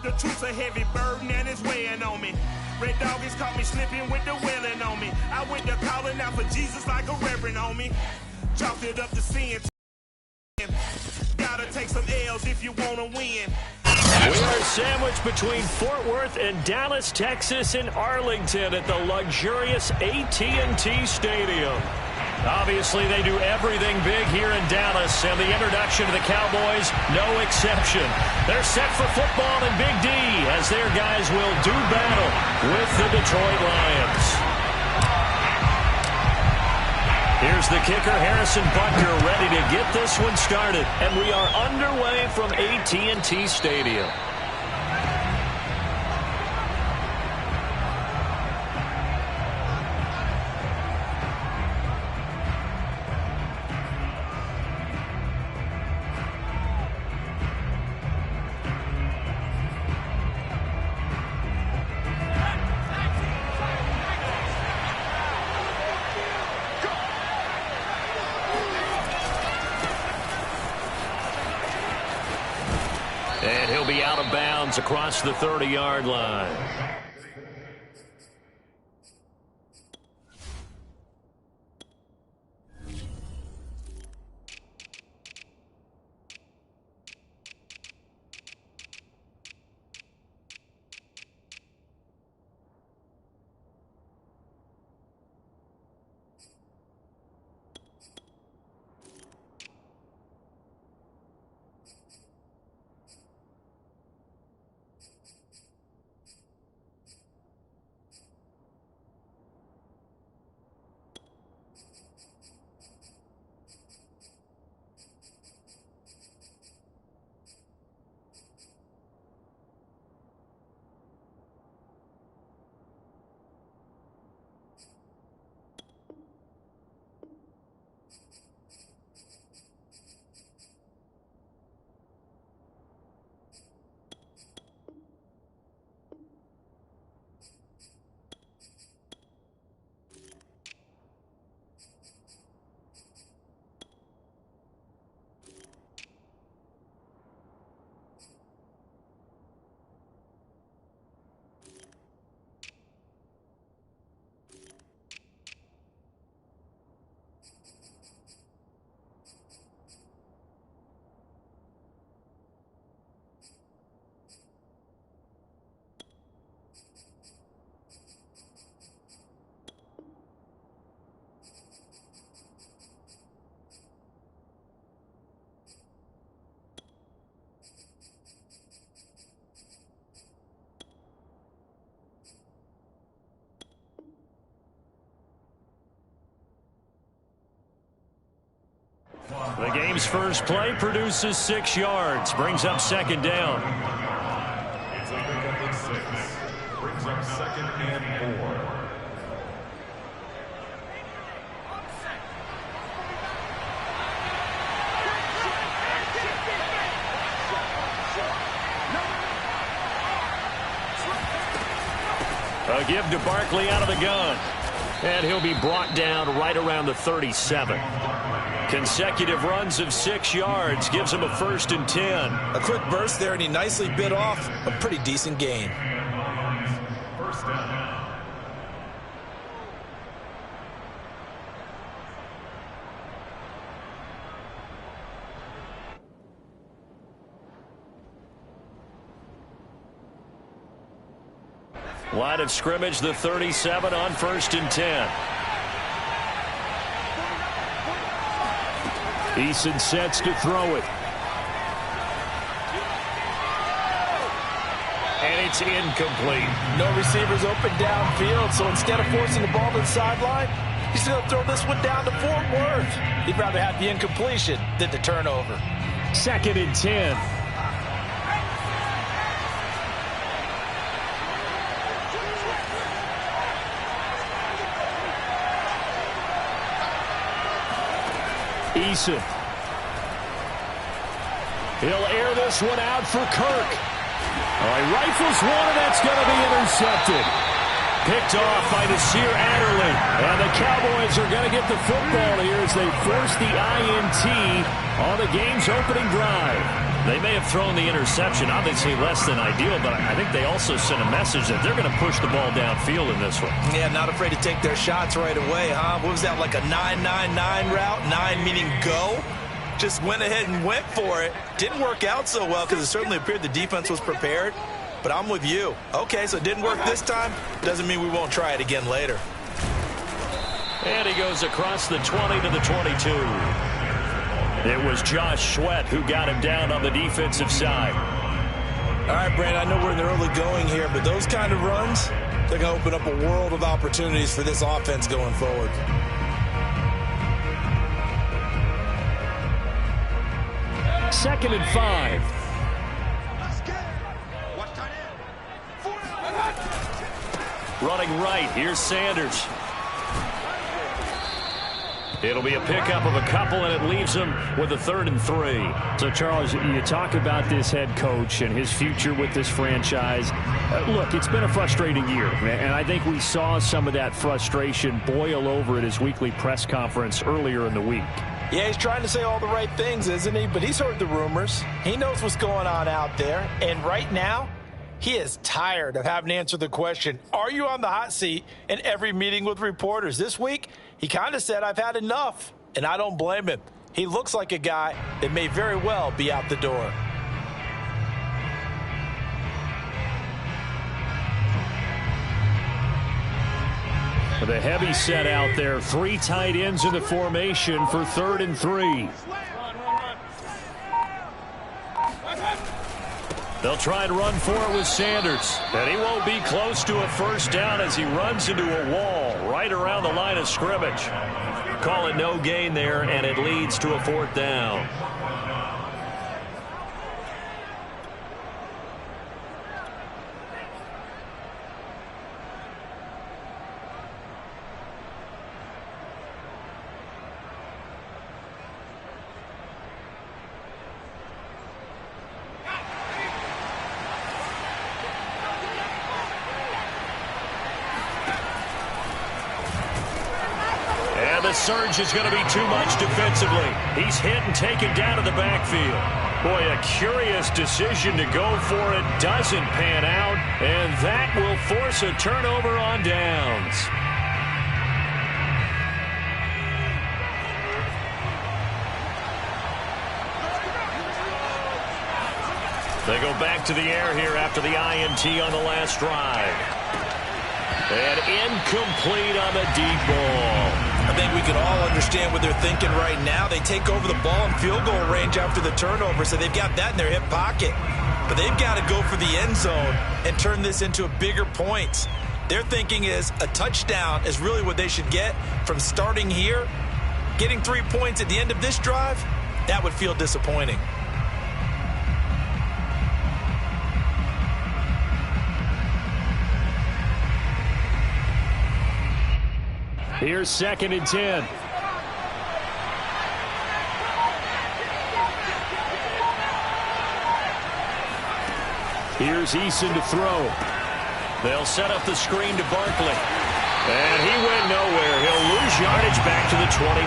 The truth's a heavy burden and it's weighing on me. Red Dog has caught me slipping with the wailing on me. I went to calling out for Jesus like a reverend on me. Chalked it up to sin. Gotta take some L's if you wanna win. We are sandwiched between Fort Worth and Dallas, Texas, and Arlington at the luxurious AT&T Stadium. Obviously, they do everything big here in Dallas, and the introduction to the Cowboys, no exception. They're set for football in Big D as their guys will do battle with the Detroit Lions. Here's the kicker, Harrison Butker, ready to get this one started. And we are underway from AT&T Stadium. And he'll be out of bounds across the 30-yard line. The game's first play produces 6 yards, brings up second down. It's a pickup at 6, brings up second and 4. A give to Barkley out of the gun. And he'll be brought down right around the 37. Consecutive runs of 6 yards gives him a 1st and 10. A quick burst there, and he nicely bit off a pretty decent gain. First down. Line of scrimmage, the 37 on 1st and 10. Eason sets to throw it. And it's incomplete. No receivers open downfield, so instead of forcing the ball to the sideline, he's going to throw this one down to Fort Worth. He'd rather have the incompletion than the turnover. 2nd and 10. Eason. He'll air this one out for Kirk. Oh, he rifles one, and that's going to be intercepted. picked off by Nasir Adderley. And the Cowboys are going to get the football here as they force the INT on the game's opening drive. They may have thrown the interception, obviously less than ideal, but I think they also sent a message that they're going to push the ball downfield in this one. Yeah, not afraid to take their shots right away, huh? What was that, like a 9-9-9 route? 9 meaning go? Just went ahead and went for it. Didn't work out so well because it certainly appeared the defense was prepared. But I'm with you. Okay, so it didn't work this time. Doesn't mean we won't try it again later. And he goes across the 20 to the 22. It was Josh Sweat who got him down on the defensive side. All right, Brandon, I know we're in the early going here, but those kind of runs, they're going to open up a world of opportunities for this offense going forward. Second and 5. Running right, here's Sanders. It'll be a pickup of a couple, and it leaves him with a 3rd and 3. So, Charles, you talk about this head coach and his future with this franchise. Look, it's been a frustrating year, and I think we saw some of that frustration boil over at his weekly press conference earlier in the week. Yeah, he's trying to say all the right things, isn't he? But he's heard the rumors. He knows what's going on out there. And right now, he is tired of having to answer the question, are you on the hot seat in every meeting with reporters? This week, he kind of said, I've had enough, and I don't blame him. He looks like a guy that may very well be out the door. The heavy set out there. 3 tight ends in the formation for 3rd and 3. They'll try and run for it with Sanders. And he won't be close to a first down as he runs into a wall right around the line of scrimmage. Call it no gain there, and it leads to a 4th down. The surge is going to be too much defensively. He's hit and taken down to the backfield. Boy, a curious decision to go for it. Doesn't pan out, and that will force a turnover on downs. They go back to the air here after the INT on the last drive. And incomplete on the deep ball. I think we could all understand what they're thinking right now. They take over the ball in field goal range after the turnover, so they've got that in their hip pocket. But they've got to go for the end zone and turn this into a bigger point. Their thinking is a touchdown is really what they should get from starting here. Getting 3 points at the end of this drive, that would feel disappointing. Here's 2nd and 10. Here's Eason to throw. They'll set up the screen to Barkley. And he went nowhere. He'll lose yardage back to the 29.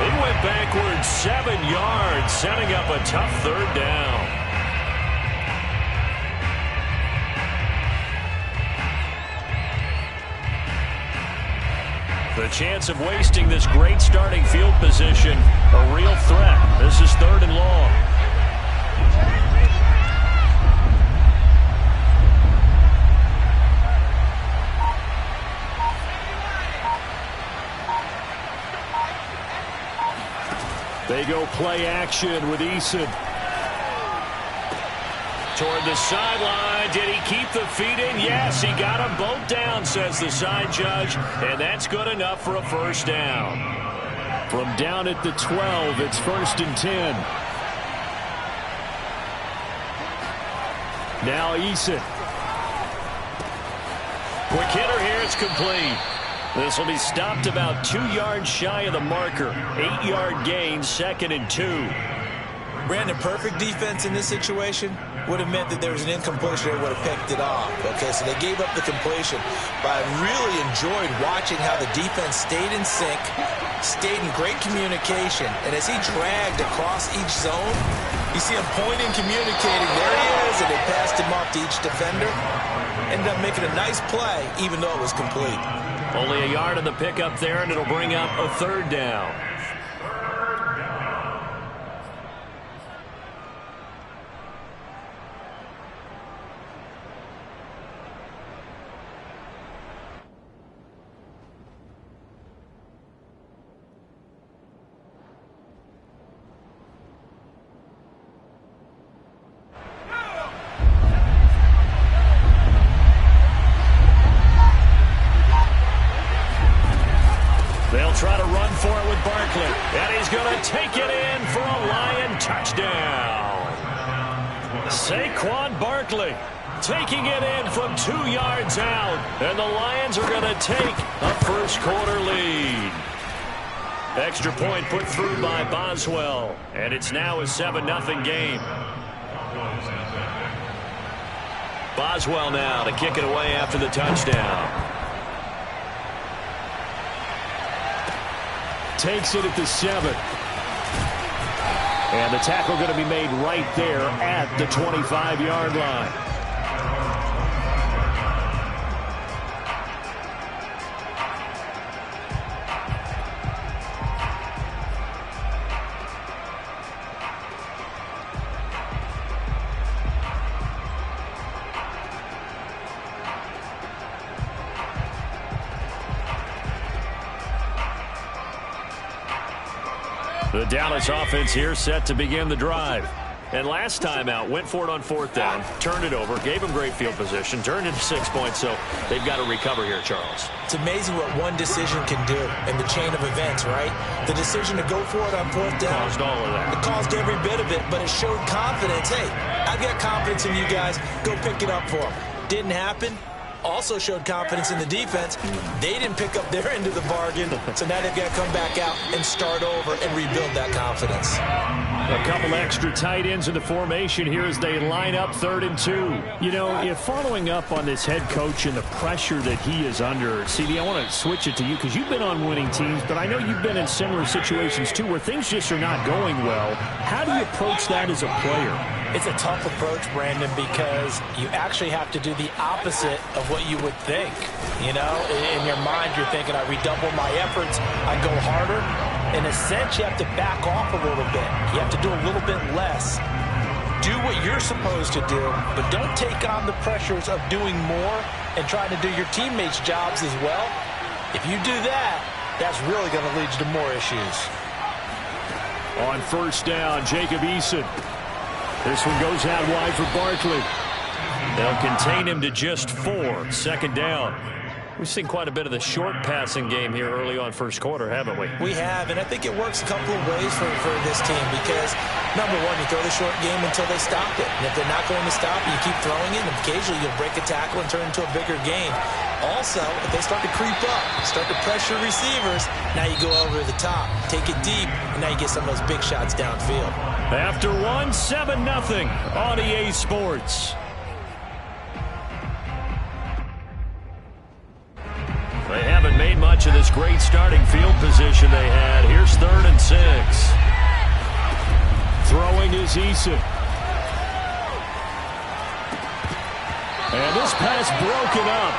He went backwards 7 yards, setting up a tough 3rd down. The chance of wasting this great starting field position, a real threat. This is 3rd and long. They go play action with Eason. Toward the sideline. Did he keep the feet in? Yes, he got them both down, says the side judge. And that's good enough for a first down. From down at the 12, it's 1st and 10. Now Eason. Quick hitter here. It's complete. This will be stopped about 2 yards shy of the marker. 8-yard gain, 2nd and 2. Brandon, perfect defense in this situation would have meant that there was an incompletion. They would have picked it off. Okay, so they gave up the completion. But I really enjoyed watching how the defense stayed in sync, stayed in great communication. And as he dragged across each zone, you see him pointing, communicating. There he is, and they passed him off to each defender. Ended up making a nice play, even though it was complete. Only a yard on the pickup there, and it'll bring up a 3rd down. They'll try to run for it with Barkley. And he's going to take it in for a Lion touchdown. Saquon Barkley taking it in from 2 yards out. And the Lions are going to take a first-quarter lead. Extra point put through by Boswell. And it's now a 7-0 game. Boswell now to kick it away after the touchdown. Takes it at the 7. And the tackle going to be made right there at the 25-yard line. The Dallas offense here set to begin the drive. And last time out, went for it on 4th down, turned it over, gave them great field position, turned into 6 points, so they've got to recover here, Charles. It's amazing what one decision can do in the chain of events, right? The decision to go for it on 4th down. Caused all of that. It caused every bit of it, but it showed confidence. Hey, I've got confidence in you guys. Go pick it up for them. Didn't happen. Also showed confidence in the defense. They didn't pick up their end of the bargain, so now they've got to come back out and start over and rebuild that confidence. A couple extra tight ends in the formation here as they line up 3rd and 2. You know, if following up on this head coach and the pressure that he is under, CD, I want to switch it to you because you've been on winning teams, but I know you've been in similar situations too where things just are not going well. How do you approach that as a player? It's a tough approach, Brandon, because you actually have to do the opposite of what you would think. You know, in your mind, you're thinking, I redouble my efforts, I go harder. In a sense, you have to back off a little bit. You have to do a little bit less. Do what you're supposed to do, but don't take on the pressures of doing more and trying to do your teammates' jobs as well. If you do that, that's really going to lead you to more issues. On 1st down, Jacob Eason. This one goes out wide for Barkley. They'll contain him to just 4. 2nd down. We've seen quite a bit of the short passing game here early on 1st quarter, haven't we? We have, and I think it works a couple of ways for this team because, number one, you throw the short game until they stop it. And if they're not going to stop it, you keep throwing it, and occasionally you'll break a tackle and turn it into a bigger game. Also, if they start to creep up, start to pressure receivers, now you go over the top, take it deep, and now you get some of those big shots downfield. After 7-0 on EA Sports. They haven't made much of this great starting field position they had. Here's 3rd and 6. Throwing is Eason. And this pass broken up.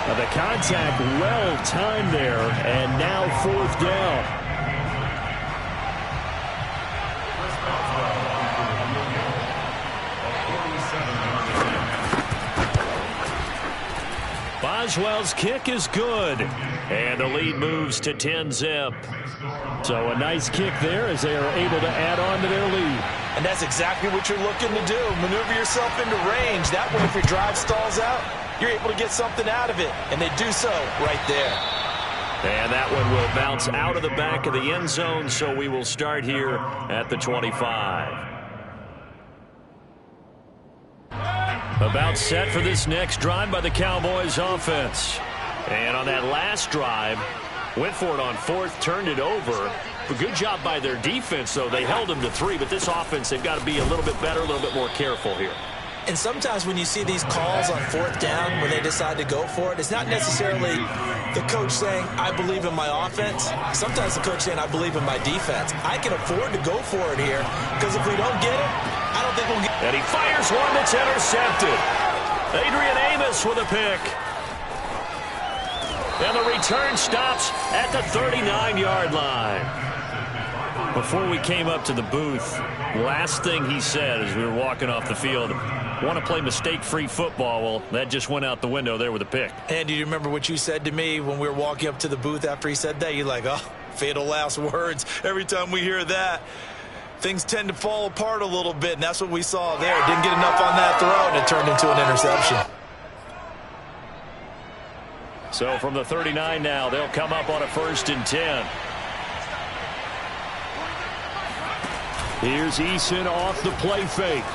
The contact well timed there, and now 4th down. Boswell's kick is good. And the lead moves to 10-zip. So a nice kick there as they are able to add on to their lead. And that's exactly what you're looking to do. Maneuver yourself into range. That way, if your drive stalls out, you're able to get something out of it. And they do so right there. And that one will bounce out of the back of the end zone, so we will start here at the 25. About set for this next drive by the Cowboys offense. And on that last drive, went for it on 4th, turned it over, A good job by their defense, though. They held them to 3, but this offense, they've got to be a little bit better, a little bit more careful here. And sometimes when you see these calls on 4th down, when they decide to go for it, it's not necessarily the coach saying, I believe in my offense. Sometimes the coach saying, I believe in my defense. I can afford to go for it here, because if we don't get it, I don't think we'll get it. And he fires one that's intercepted. Adrian Amos with a pick. And the return stops at the 39-yard line. Before we came up to the booth, last thing he said as we were walking off the field, want to play mistake-free football. Well, that just went out the window there with a pick. And do you remember what you said to me when we were walking up to the booth after he said that? You're like, oh, fatal last words. Every time we hear that, things tend to fall apart a little bit, and that's what we saw there. Didn't get enough on that throw, and it turned into an interception. So from the 39 now, they'll come up on a 1st and 10. Here's Eason off the play fake.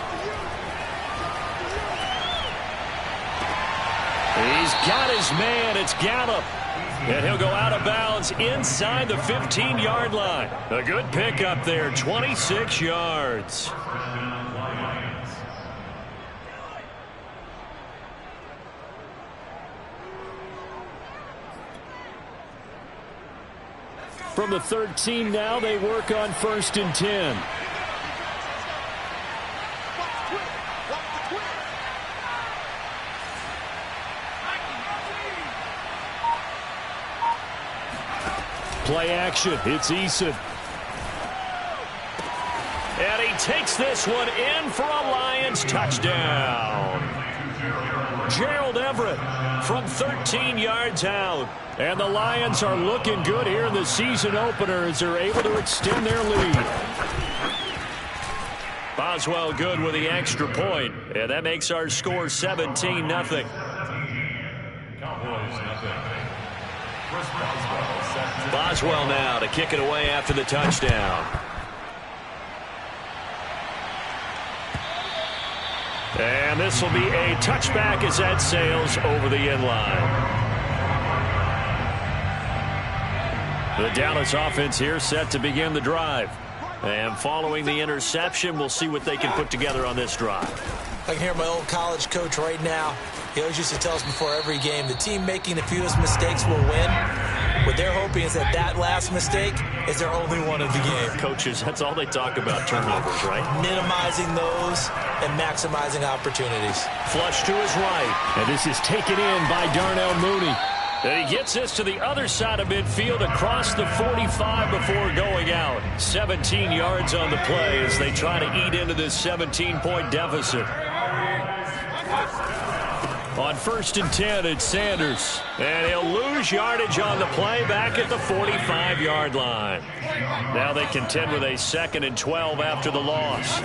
He's got his man. It's Gallup. And he'll go out of bounds inside the 15-yard line. A good pickup there, 26 yards. From the 13 now, they work on 1st and 10. Play action. It's Eason. And he takes this one in for a Lions touchdown. Gerald Everett from 13 yards out. And the Lions are looking good here in the season opener as they're able to extend their lead. Boswell good with the extra point. And that makes our score 17-0. Cowboys, nothing. Chris Boswell now to kick it away after the touchdown. And this will be a touchback as that sails over the end line. The Dallas offense here set to begin the drive. And following the interception, we'll see what they can put together on this drive. I can hear my old college coach right now. He always used to tell us before every game, the team making the fewest mistakes will win. What they're hoping is that that last mistake is their only one of the game. Coaches, that's all they talk about, turnovers, right? Minimizing those and maximizing opportunities. Flush to his right. And this is taken in by Darnell Mooney. And he gets this to the other side of midfield across the 45 before going out. 17 yards on the play as they try to eat into this 17-point deficit. On 1st and 10, it's Sanders. And he'll lose yardage on the play back at the 45-yard line. Now they contend with a 2nd and 12 after the loss.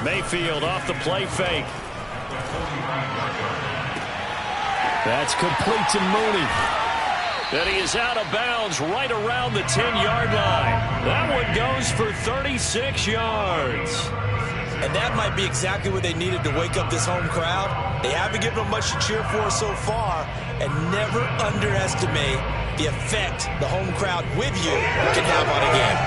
Mayfield off the play fake. That's complete to Mooney. And he is out of bounds right around the 10-yard line. That one goes for 36 yards. And that might be exactly what they needed to wake up this home crowd. They haven't given them much to cheer for so far, and never underestimate the effect the home crowd with you can have on a game.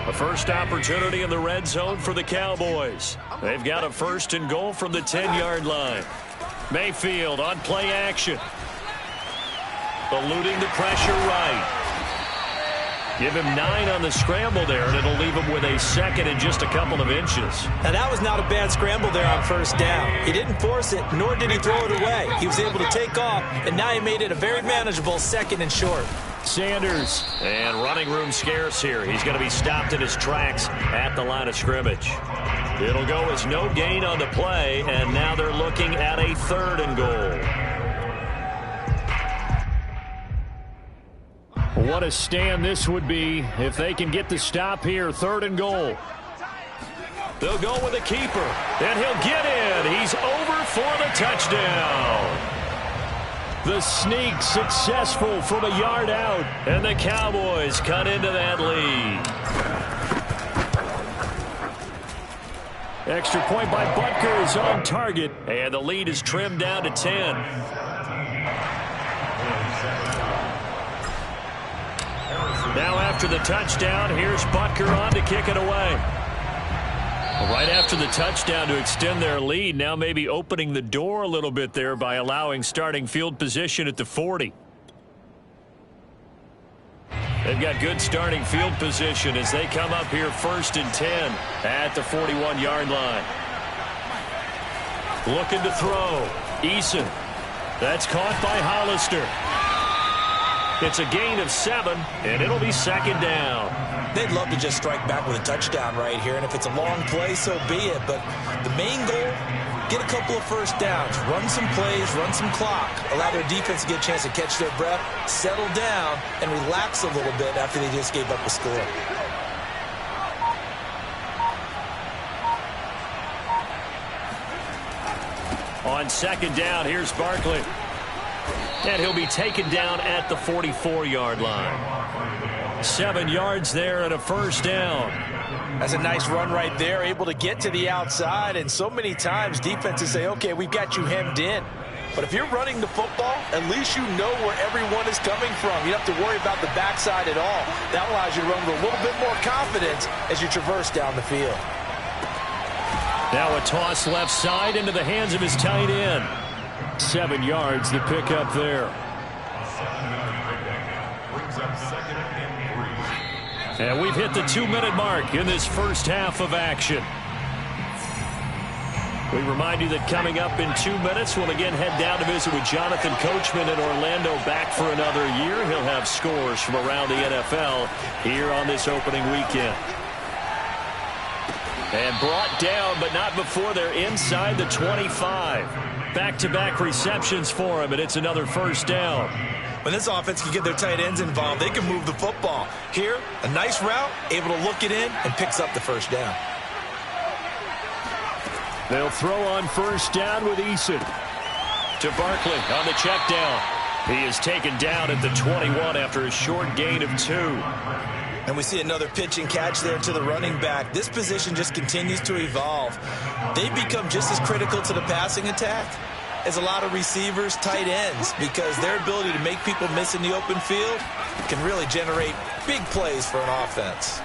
A first opportunity in the red zone for the Cowboys. They've got a 1st and goal from the 10-yard line. Mayfield on play action. Eluding the pressure right. Give him 9 on the scramble there, and it'll leave him with a 2nd and just a couple of inches. Now, that was not a bad scramble there on 1st down. He didn't force it, nor did he throw it away. He was able to take off, and now he made it a very manageable 2nd and short. Sanders. And running room scarce here. He's going to be stopped in his tracks at the line of scrimmage. It'll go as no gain on the play, and now they're looking at a 3rd and goal. What a stand this would be if they can get the stop here. 3rd and goal. They'll go with a keeper, and he'll get in. He's over for the touchdown. The sneak successful from a yard out. And the Cowboys cut into that lead. Extra point by Butker is on target, and the lead is trimmed down to 10. Now after the touchdown, here's Butker on to kick it away. Right after the touchdown to extend their lead, now maybe opening the door a little bit there by allowing starting field position at the 40. They've got good starting field position as they come up here 1st and 10 at the 41-yard line. Looking to throw. Eason. That's caught by Hollister. It's a gain of 7, and it'll be 2nd down. They'd love to just strike back with a touchdown right here, and if it's a long play, so be it. But the main goal, get a couple of first downs, run some plays, run some clock, allow their defense to get a chance to catch their breath, settle down, and relax a little bit after they just gave up a score. On 2nd down, here's Barkley. And he'll be taken down at the 44-yard line. 7 yards there and a 1st down. That's a nice run right there, able to get to the outside. And so many times defenses say, okay, we've got you hemmed in. But if you're running the football, at least you know where everyone is coming from. You don't have to worry about the backside at all. That allows you to run with a little bit more confidence as you traverse down the field. Now a toss left side into the hands of his tight end. 7 yards, the pickup there. And we've hit the 2-minute mark in this first half of action. We remind you that coming up in 2 minutes, we'll again head down to visit with Jonathan Coachman in Orlando, back for another year. He'll have scores from around the NFL here on this opening weekend. And brought down, but not before they're inside the 25. Back-to-back receptions for him, and it's another 1st down. When this offense can get their tight ends involved, they can move the football. Here, a nice route, able to look it in, and picks up the 1st down. They'll throw on 1st down with Eason. To Barkley on the check down. He is taken down at the 21 after a short gain of 2. And we see another pitch and catch there to the running back. This position just continues to evolve. They've become just as critical to the passing attack as a lot of receivers, tight ends, because their ability to make people miss in the open field can really generate big plays for an offense.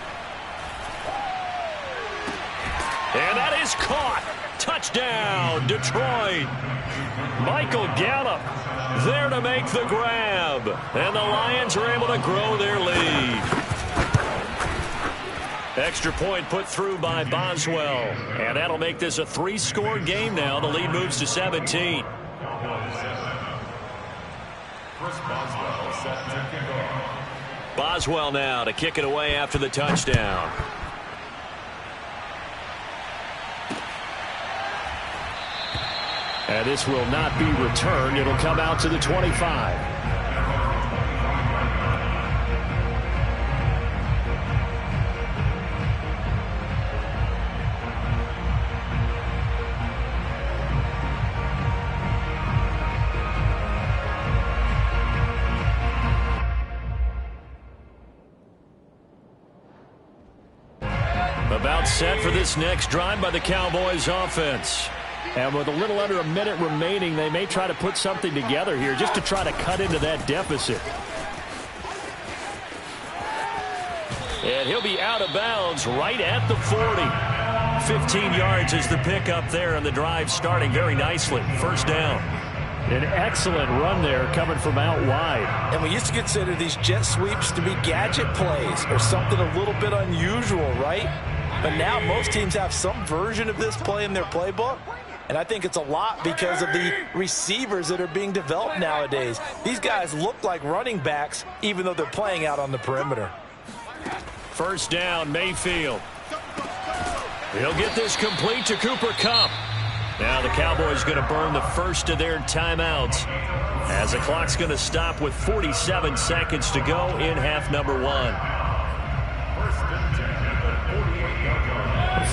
And that is caught. Touchdown, Detroit. Michael Gallup there to make the grab. And the Lions are able to grow their lead. Extra point put through by Boswell. And that'll make this a 3-score game now. The lead moves to 17. Boswell now to kick it away after the touchdown. And this will not be returned. It'll come out to the 25. About set for this next drive by the Cowboys offense. And with a little under a minute remaining, they may try to put something together here just to try to cut into that deficit. And he'll be out of bounds right at the 40. 15 yards is the pickup there, and the drive starting very nicely. 1st down. An excellent run there coming from out wide. And we used to consider these jet sweeps to be gadget plays or something a little bit unusual, right? But now most teams have some version of this play in their playbook. And I think it's a lot because of the receivers that are being developed nowadays. These guys look like running backs even though they're playing out on the perimeter. 1st down, Mayfield. He'll get this complete to Cooper Kupp. Now the Cowboys going to burn the first of their timeouts as the clock's going to stop with 47 seconds to go in half number 1.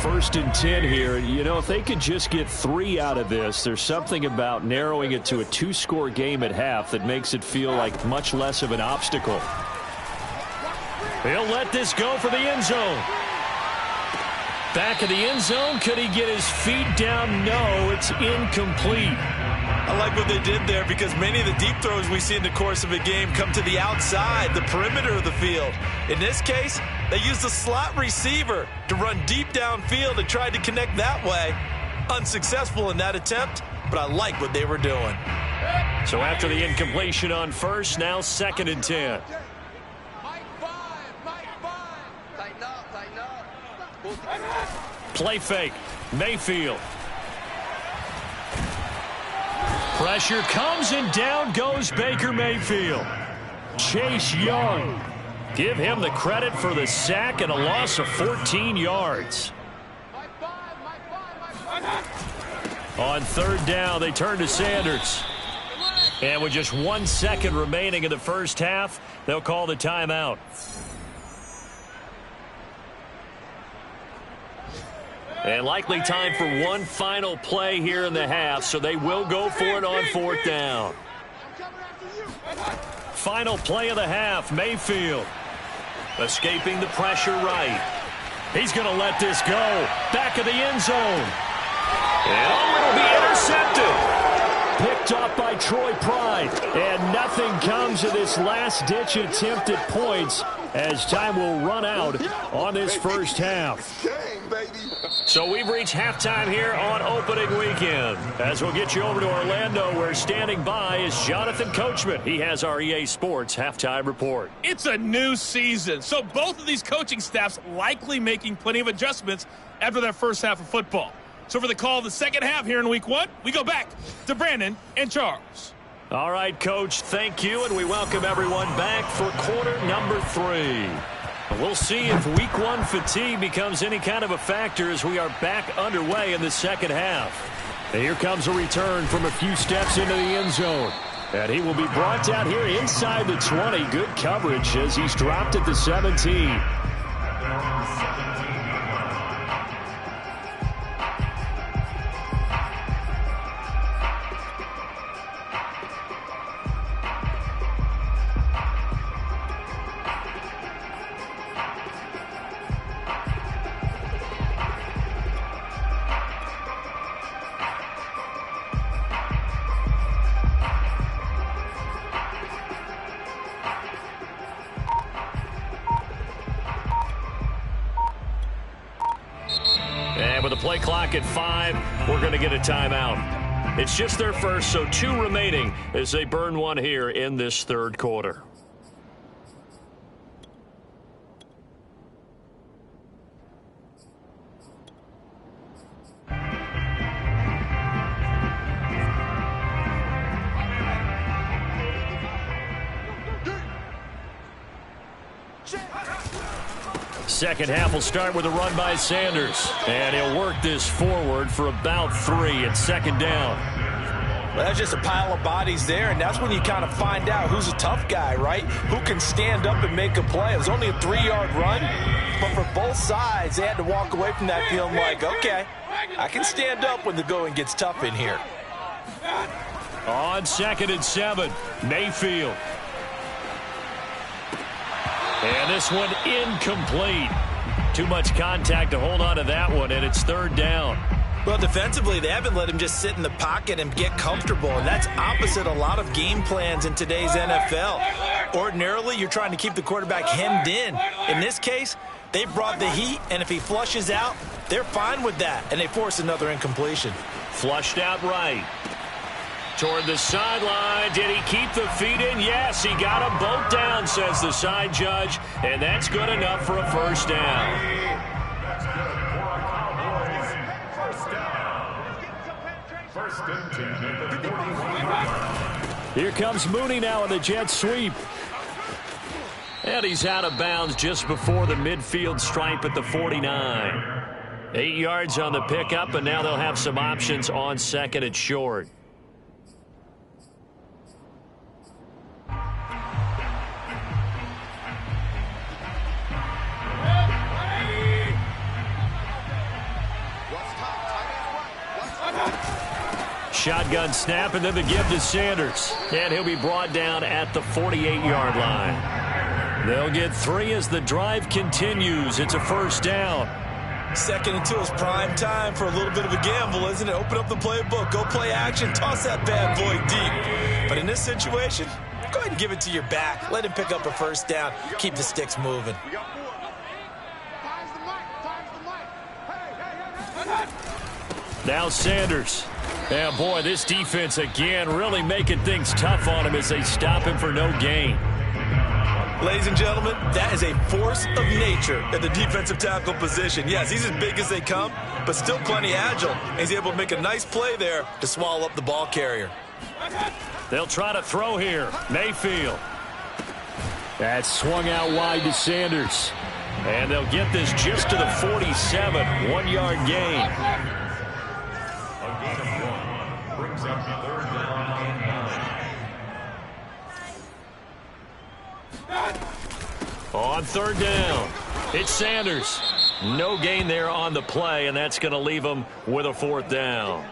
1st and 10 here. You know, if they could just get 3 out of this, there's something about narrowing it to a 2-score game at half that makes it feel like much less of an obstacle. He'll let this go for the end zone. Back of the end zone. Could he get his feet down? No, it's incomplete. I like what they did there because many of the deep throws we see in the course of a game come to the outside, the perimeter of the field. In this case, they used a slot receiver to run deep downfield and tried to connect that way. Unsuccessful in that attempt, but I like what they were doing. So after the incompletion on first, now 2nd and 10. Play fake. Mayfield. Pressure comes and down goes Baker Mayfield. Chase Young. Give him the credit for the sack and a loss of 14 yards. On 3rd down, they turn to Sanders. And with just 1 second remaining in the first half, they'll call the timeout. And likely time for one final play here in the half, so they will go for it on 4th down. Final play of the half, Mayfield. Escaping the pressure right. He's going to let this go. Back of the end zone. And it'll be intercepted. Picked off by Troy Pride. And nothing comes of this last-ditch attempt at points as time will run out on this first half. So we've reached halftime here on opening weekend. As we'll get you over to Orlando, where standing by is Jonathan Coachman. He has our EA Sports halftime report. It's a new season, so both of these coaching staffs likely making plenty of adjustments after their first half of football. So for the call of the second half here in week 1, we go back to Brandon and Charles. All right, Coach, thank you, and we welcome everyone back for quarter number 3. We'll see if week 1 fatigue becomes any kind of a factor as we are back underway in the second half. And here comes a return from a few steps into the end zone. And he will be brought down here inside the 20. Good coverage as he's dropped at the 17. And with the play clock at 5, we're going to get a timeout. It's just their first, so 2 remaining as they burn one here in this 3rd quarter. Second half will start with a run by Sanders. And he'll work this forward for about 3 at 2nd down. Well, that's just a pile of bodies there, and that's when you kind of find out who's a tough guy, right? Who can stand up and make a play. It was only a 3-yard run, but for both sides, they had to walk away from that feeling like, okay, I can stand up when the going gets tough in here. On 2nd and 7, Mayfield. And this one incomplete. Too much contact to hold on to that one, and it's 3rd down. Well, defensively, they haven't let him just sit in the pocket and get comfortable, and that's opposite a lot of game plans in today's NFL. Ordinarily, you're trying to keep the quarterback hemmed in. In this case, they brought the heat, and if he flushes out, they're fine with that, and they force another incompletion. Flushed out right. Toward the sideline. Did he keep the feet in? Yes, he got them both down, says the side judge, and that's good enough for a first down. That's good. First and 10 at the 41. Here comes Mooney now in the jet sweep. And he's out of bounds just before the midfield stripe at the 49. 8 yards on the pickup, and now they'll have some options on 2nd and short. Shotgun snap, and then the give to Sanders. And he'll be brought down at the 48-yard line. They'll get 3 as the drive continues. It's a first down. Second and 2 is prime time for a little bit of a gamble, isn't it? Open up the playbook, go play action, toss that bad boy deep. But in this situation, go ahead and give it to your back. Let him pick up a first down. Keep the sticks moving. Now Sanders. And boy, this defense again really making things tough on him as they stop him for no gain. Ladies and gentlemen, that is a force of nature at the defensive tackle position. Yes, he's as big as they come, but still plenty agile. And he's able to make a nice play there to swallow up the ball carrier. They'll try to throw here. Mayfield. That's swung out wide to Sanders. And they'll get this just to the 47. 1-yard gain. A gain of 1 brings up 3rd down and 9. On 3rd down, it's Sanders. No gain there on the play, and that's going to leave them with a 4th down.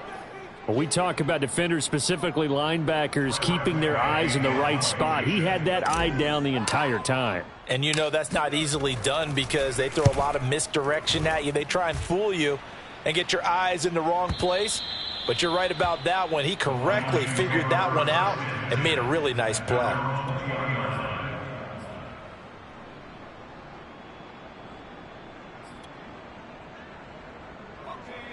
When we talk about defenders, specifically linebackers, keeping their eyes in the right spot, he had that eye down the entire time. And you know that's not easily done because they throw a lot of misdirection at you. They try and fool you and get your eyes in the wrong place. But you're right about that one. He correctly figured that one out and made a really nice play.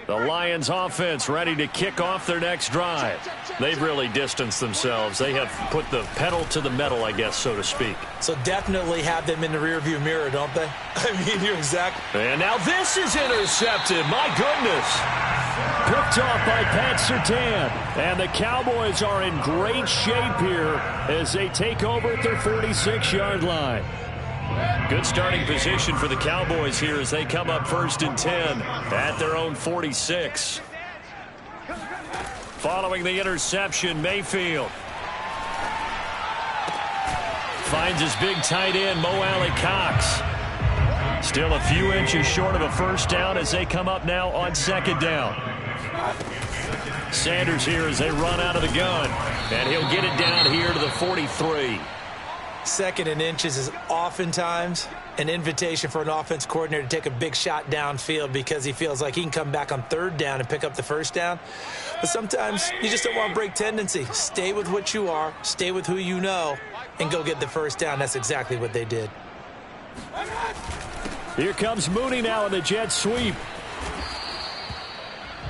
The Lions offense ready to kick off their next drive. They've really distanced themselves. They have put the pedal to the metal, I guess, so to speak. So definitely have them in the rearview mirror, don't they? I mean, you're exactly. And now this is intercepted. My goodness. Picked off by Pat Surtain. And the Cowboys are in great shape here as they take over at their 46-yard line. Good starting position for the Cowboys here as they come up 1st and 10 at their own 46. Following the interception, Mayfield finds his big tight end, Mo Alley-Cox. Still a few inches short of a 1st down as they come up now on 2nd down. Sanders here as they run out of the gun, and he'll get it down here to the 43. 2nd and inches is oftentimes an invitation for an offense coordinator to take a big shot downfield because he feels like he can come back on 3rd down and pick up the 1st down. But sometimes you just don't want to break tendency. Stay with what you are, stay with who you know, and go get the 1st down. That's exactly what they did. Here comes Mooney now in the jet sweep.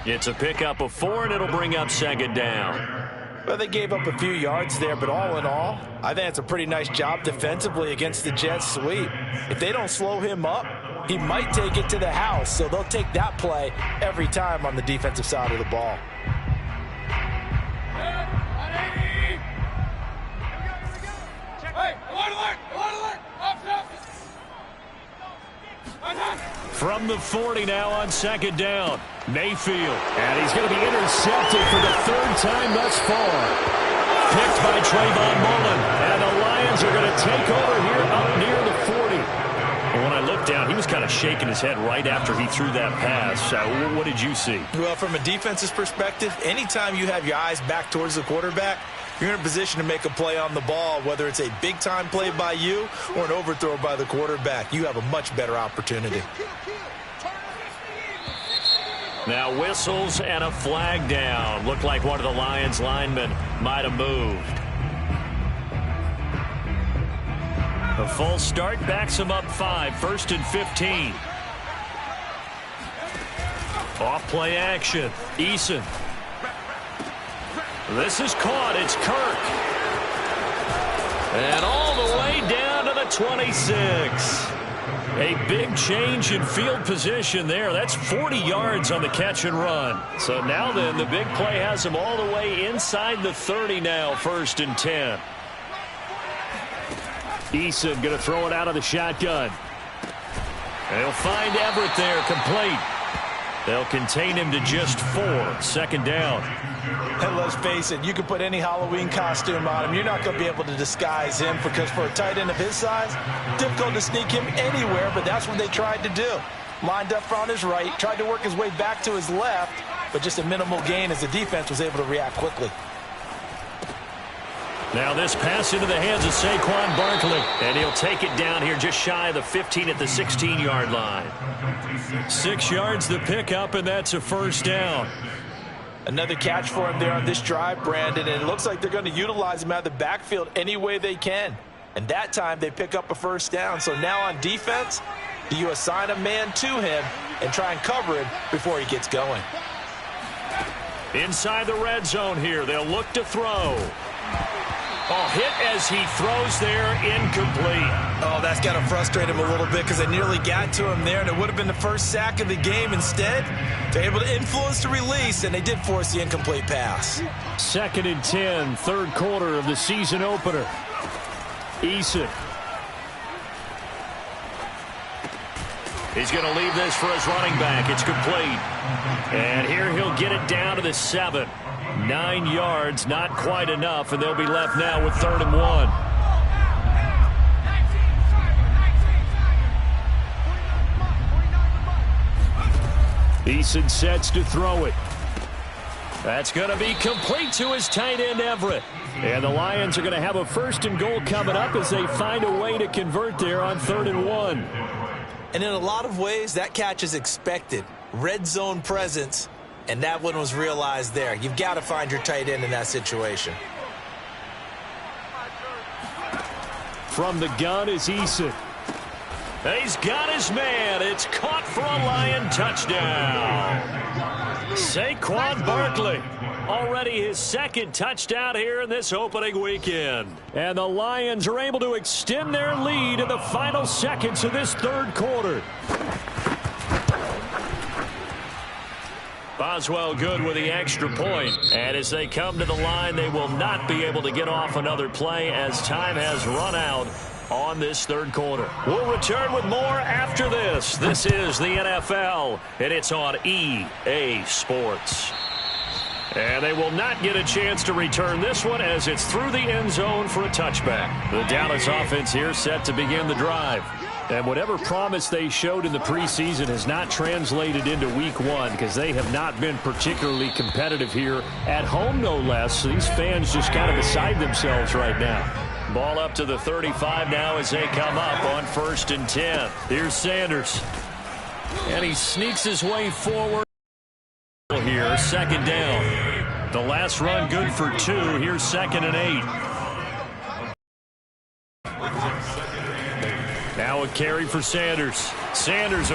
It's a pickup of 4, and it'll bring up 2nd down. Well, they gave up a few yards there, but all in all, I think it's a pretty nice job defensively against the jet sweep. If they don't slow him up, he might take it to the house, so they'll take that play every time on the defensive side of the ball. From the 40 now on 2nd down, Mayfield. And he's going to be intercepted for the 3rd time thus far. Picked by Trayvon Mullen. And the Lions are going to take over here up near the 40. And when I looked down, he was kind of shaking his head right after he threw that pass. What did you see? Well, from a defense's perspective, anytime you have your eyes back towards the quarterback, you're in a position to make a play on the ball, whether it's a big-time play by you or an overthrow by the quarterback. You have a much better opportunity. Now whistles and a flag down. Looked like one of the Lions linemen might have moved. A full start backs him up 5, 1st and 15. Off play action. Eason. This is caught. It's Kirk. And all the way down to the 26. A big change in field position there. That's 40 yards on the catch and run. So now then, the big play has him all the way inside the 30 now, 1st and 10. Eason going to throw it out of the shotgun. And he'll find Everett there, complete. They'll contain him to just 4, 2nd down. And let's face it, you can put any Halloween costume on him. You're not going to be able to disguise him because for a tight end of his size, difficult to sneak him anywhere, but that's what they tried to do. Lined up on his right, tried to work his way back to his left, but just a minimal gain as the defense was able to react quickly. Now this pass into the hands of Saquon Barkley, and he'll take it down here just shy of the 15 at the 16-yard line. 6 yards the pickup, and that's a first down. Another catch for him there on this drive, Brandon, and it looks like they're going to utilize him out of the backfield any way they can. And that time they pick up a first down. So now on defense, you assign a man to him and try and cover him before he gets going. Inside the red zone here, they'll look to throw. Oh, hit as he throws there, incomplete. Oh, that's got to frustrate him a little bit because they nearly got to him there, and it would have been the first sack of the game. Instead, they're able to influence the release, and they did force the incomplete pass. 2nd and 10, third quarter of the season opener. Eason. He's going to leave this for his running back. It's complete. And here he'll get it down to the 7. 9 yards, not quite enough, and they'll be left now with 3rd and 1. Eason sets to throw it. That's going to be complete to his tight end, Everett. And the Lions are going to have a 1st and goal coming up as they find a way to convert there on 3rd and 1. And in a lot of ways, that catch is expected. Red zone presence, and that one was realized there. You've got to find your tight end in that situation. From the gun is Eason. He's got his man. It's caught for a Lion touchdown. Saquon Barkley, already his 2nd touchdown here in this opening weekend. And the Lions are able to extend their lead in the final seconds of this 3rd quarter. Boswell good with the extra point. And as they come to the line, they will not be able to get off another play as time has run out on this 3rd quarter. We'll return with more after this. This is the NFL, and it's on EA Sports. And they will not get a chance to return this one as it's through the end zone for a touchback. The Dallas offense here set to begin the drive. And whatever promise they showed in the preseason has not translated into week 1 because they have not been particularly competitive here at home, no less. So these fans just kind of beside themselves right now. Ball up to the 35 now as they come up on 1st and 10. Here's Sanders. And he sneaks his way forward here, 2nd down. The last run good for 2. Here's 2nd and 8. Now a carry for Sanders. Sanders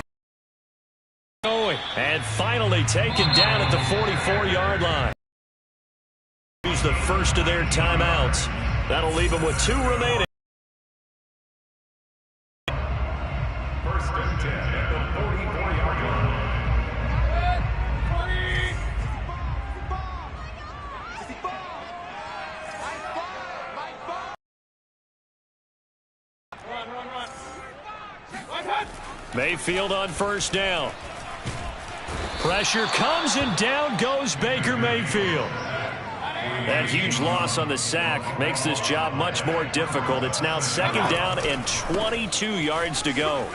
going and finally taken down at the 44-yard line. Use the first of their timeouts. That'll leave them with 2 remaining. 1st and 10 at the 44-yard line. Mayfield on 1st down. Pressure comes and down goes Baker Mayfield. That huge loss on the sack makes this job much more difficult. It's now 2nd down and 22 yards to go.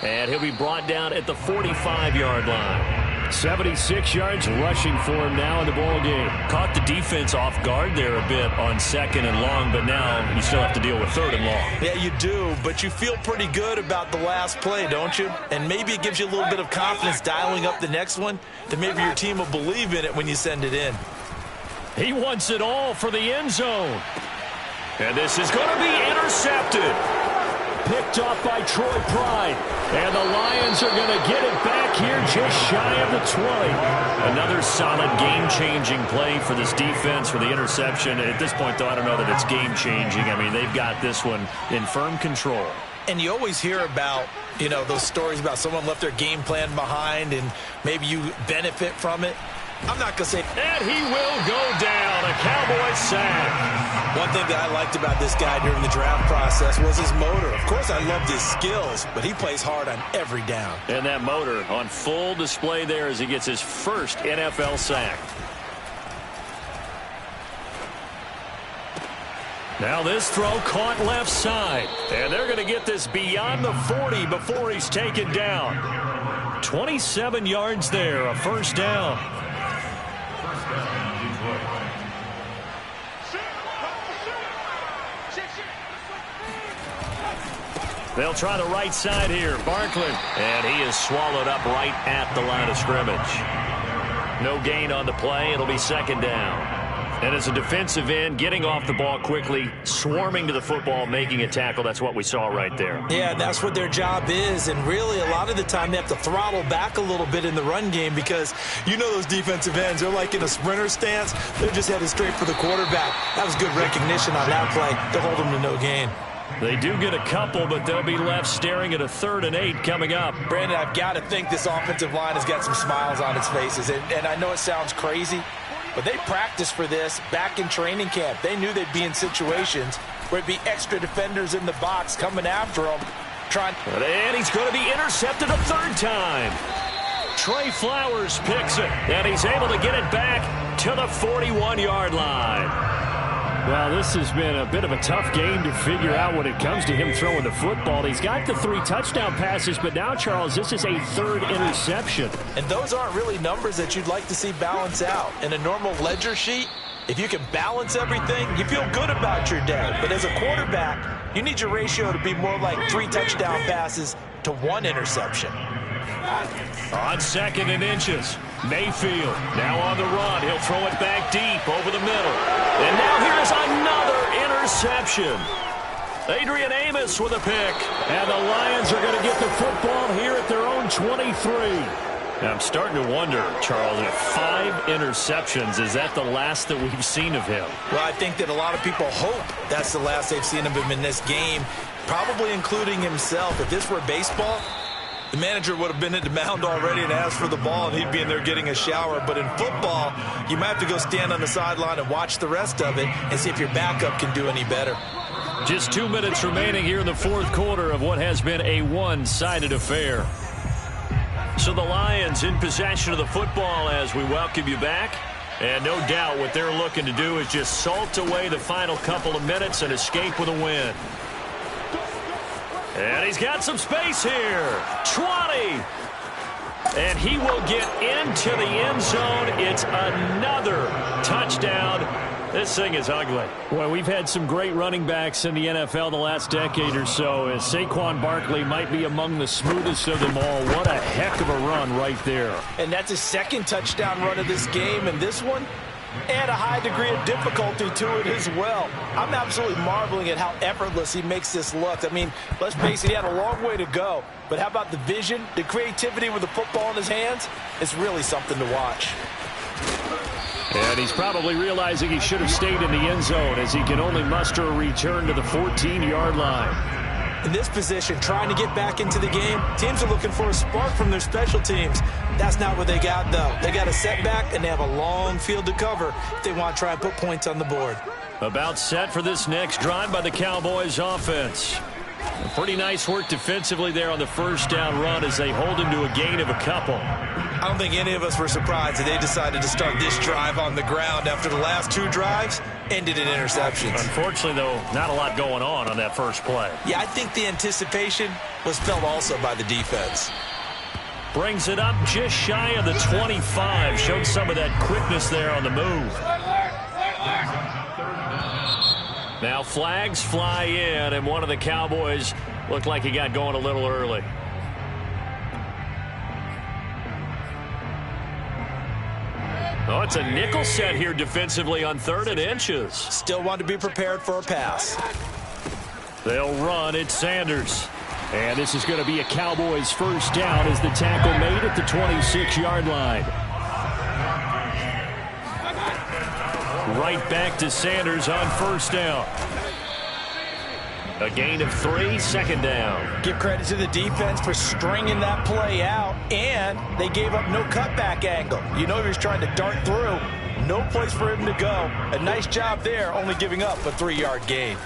And he'll be brought down at the 45-yard line. 76 yards rushing for him now in the ball game. Caught the defense off guard there a bit on 2nd and long, but now you still have to deal with 3rd and long. Yeah, you do, but you feel pretty good about the last play, don't you? And maybe it gives you a little bit of confidence dialing up the next one, that maybe your team will believe in it when you send it in. He wants it all for the end zone. And this is going to be intercepted. Picked off by Troy Pride. And the Lions are going to get it back here just shy of the 20. Another solid game-changing play for this defense for the interception. At this point, though, I don't know that it's game-changing. I mean, they've got this one in firm control. And you always hear about, you know, those stories about someone left their game plan behind and maybe you benefit from it. I'm not going to say. And he will go down. A Cowboy sack. One thing that I liked about this guy during the draft process was his motor. Of course, I loved his skills, but he plays hard on every down. And that motor on full display there as he gets his first NFL sack. Now this throw caught left side. And they're going to get this beyond the 40 before he's taken down. 27 yards there, a first down. They'll try the right side here. Barkley. And he is swallowed up right at the line of scrimmage. No gain on the play. It'll be second down. And as a defensive end, getting off the ball quickly, swarming to the football, making a tackle, that's what we saw right there. Yeah, that's what their job is. And really, a lot of the time, they have to throttle back a little bit in the run game because you know those defensive ends, they're like in a sprinter stance. They're just headed straight for the quarterback. That was good recognition on that play to hold them to no gain. They do get a couple, but they'll be left staring at a 3rd and 8 coming up. Brandon, I've got to think this offensive line has got some smiles on its faces. And I know it sounds crazy, but they practiced for this back in training camp. They knew they'd be in situations where it'd be extra defenders in the box coming after them. And he's going to be intercepted a 3rd time. Trey Flowers picks it, and he's able to get it back to the 41-yard line. Well, this has been a bit of a tough game to figure out when it comes to him throwing the football. He's got the 3 touchdown passes, but now, Charles, this is a 3rd interception. And those aren't really numbers that you'd like to see balance out. In a normal ledger sheet, if you can balance everything, you feel good about your day. But as a quarterback, you need your ratio to be more like 3 touchdown passes to 1 interception. On 2nd and inches, Mayfield now on the run. He'll throw it back deep over the middle. And now here's another interception. Adrian Amos with a pick. And the Lions are going to get the football here at their own 23. Now I'm starting to wonder, Charles, if 5 interceptions, is that the last that we've seen of him? Well, I think that a lot of people hope that's the last they've seen of him in this game, probably including himself. If this were baseball, the manager would have been at the mound already and asked for the ball, and he'd be in there getting a shower. But in football, you might have to go stand on the sideline and watch the rest of it and see if your backup can do any better. Just 2 minutes remaining here in the 4th quarter of what has been a one-sided affair. So the Lions in possession of the football as we welcome you back. And no doubt what they're looking to do is just salt away the final couple of minutes and escape with a win. And he's got some space here. 20. And he will get into the end zone. It's another touchdown. This thing is ugly. Well, we've had some great running backs in the NFL the last decade or so. As Saquon Barkley might be among the smoothest of them all. What a heck of a run right there. And that's his 2nd touchdown run of this game. And this one, add a high degree of difficulty to it as well. I'm absolutely marveling at how effortless he makes this look. I mean, let's face it, he had a long way to go. But how about the vision, the creativity with the football in his hands? It's really something to watch. And he's probably realizing he should have stayed in the end zone as he can only muster a return to the 14-yard line. In this position, trying to get back into the game, teams are looking for a spark from their special teams. That's not what they got, though. They got a setback, and they have a long field to cover if they want to try and put points on the board. About set for this next drive by the Cowboys offense. Pretty nice work defensively there on the 1st down run as they hold him to a gain of a couple. I don't think any of us were surprised that they decided to start this drive on the ground after the last 2 drives ended in interceptions. Unfortunately, though, not a lot going on that first play. Yeah, I think the anticipation was felt also by the defense. Brings it up just shy of the 25. Showed some of that quickness there on the move. Now flags fly in, and one of the Cowboys looked like he got going a little early. Oh, it's a nickel set here defensively on 3rd and inches. Still want to be prepared for a pass. They'll run. It's Sanders. And this is going to be a Cowboys 1st down as the tackle made at the 26-yard line. Right back to Sanders on 1st down. A gain of 3, 2nd down. Give credit to the defense for stringing that play out, and they gave up no cutback angle. You know he was trying to dart through. No place for him to go. A nice job there, only giving up a 3-yard gain.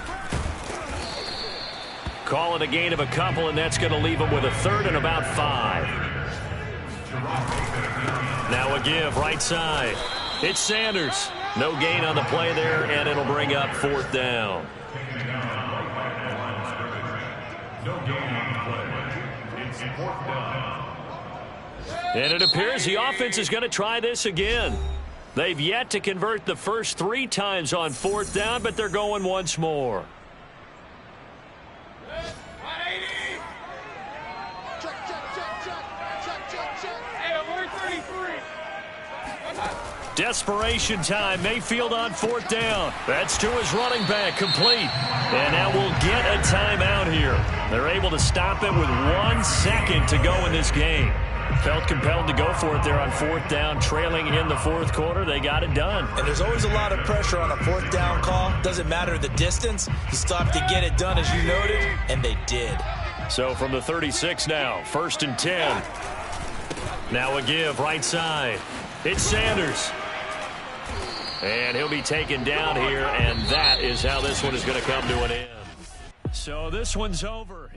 Call it a gain of a couple, and that's going to leave him with a 3rd and about 5. Now a give, right side. It's Sanders. No gain on the play there, and it'll bring up 4th down. No gain on the play. It's 4th down. And it appears the offense is going to try this again. They've yet to convert the first 3 times on 4th down, but they're going once more. Desperation time. Mayfield on 4th down. That's to his running back, complete. And now we'll get a timeout here. They're able to stop it with 1 second to go in this game. Felt compelled to go for it there on 4th down, trailing in the 4th quarter. They got it done. And there's always a lot of pressure on a 4th down call. Doesn't matter the distance. You still have to get it done, as you noted, and they did. So from the 36 now, 1st and 10. Now a give, right side. It's Sanders. And he'll be taken down here, and that is how this one is going to come to an end. So this one's over.